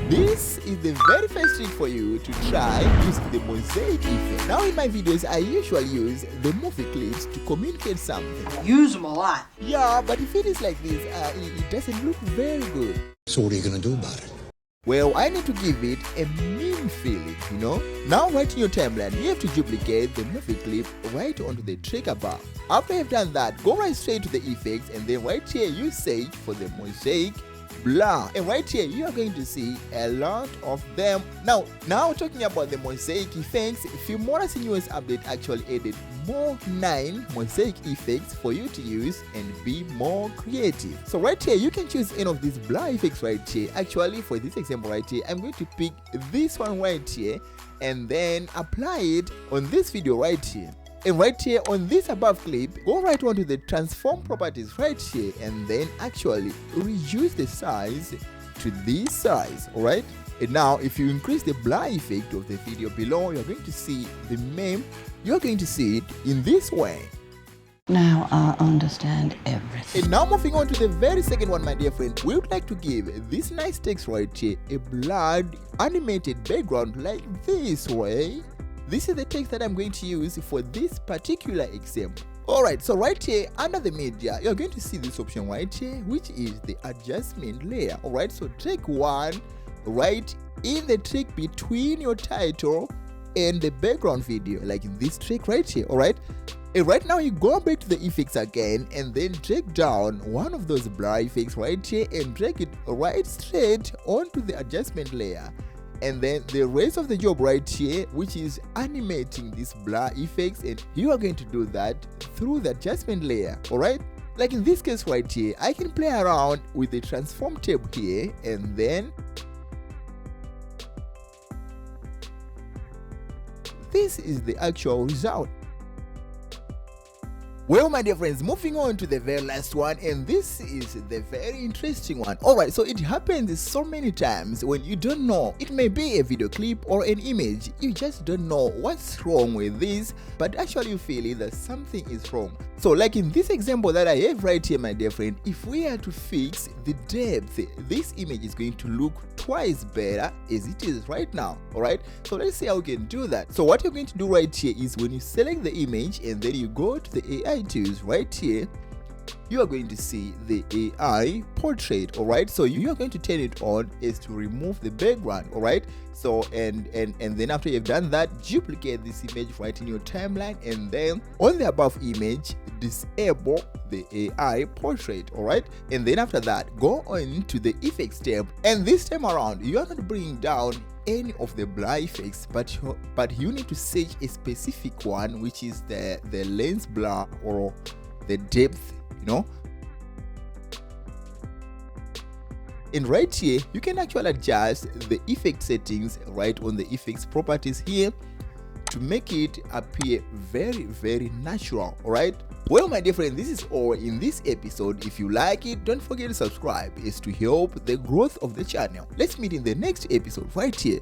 This is the very first trick for you to try using the mosaic effect. Now in my videos, I usually use the movie clips to communicate something. Use them a lot. Yeah, but if it is like this, it doesn't look very good. So what are you gonna do about it? Well, I need to give it a mean feeling, you know? Now right in your timeline, you have to duplicate the movie clip right onto the trigger bar. After you've done that, go right straight to the effects and then right here you search for the Mosaic Blur. And right here you are going to see a lot of them. Now talking about the mosaic effects, Filmora's newest update actually added more 9 mosaic effects for you to use and be more creative. So right here you can choose any of these blur effects right here. Actually, for this example right here, I'm going to pick this one right here and then apply it on this video right here. And right here on this above clip, go right onto the transform properties right here and then actually reduce the size to this size, alright? And now if you increase the blur effect of the video below, you're going to see the meme, you're going to see it in this way. Now I understand everything. And now moving on to the very second one, my dear friend, we would like to give this nice text right here a blurred animated background like this way. This is the text that I'm going to use for this particular example. Alright, so right here under the media, you're going to see this option right here, which is the adjustment layer. Alright, so take one right in the trick between your title and the background video, like in this trick right here. Alright, and right now you go back to the effects again and then drag down one of those blur effects right here and drag it right straight onto the adjustment layer. And then the rest of the job right here, which is animating these blur effects, and you are going to do that through the adjustment layer. Alright, like in this case right here, I can play around with the transform tab here and then this is the actual result. Well, my dear friends, moving on to the very last one, and this is the very interesting one. Alright, so it happens so many times when you don't know. It may be a video clip or an image. You just don't know what's wrong with this, but actually you feel that something is wrong. So like in this example that I have right here, my dear friend, if we are to fix the depth, this image is going to look twice better as it is right now. Alright, so let's see how we can do that. So what you're going to do right here is when you select the image and then you go to the AI tools right here, you are going to see the AI portrait. Alright, so you are going to turn it on as to remove the background. Alright, so and then after you've done that, duplicate this image right in your timeline and then on the above image disable the AI portrait. Alright, and then after that go on to the effects tab, and this time around you are not bringing down any of the blur effects, but you need to search a specific one, which is the lens blur or the depth, you know. And right here you can actually adjust the effect settings right on the effects properties here to make it appear very natural. Alright, well my dear friend, this is all in this episode. If you like it, don't forget to subscribe. It's to help the growth of the channel. Let's meet in the next episode right here.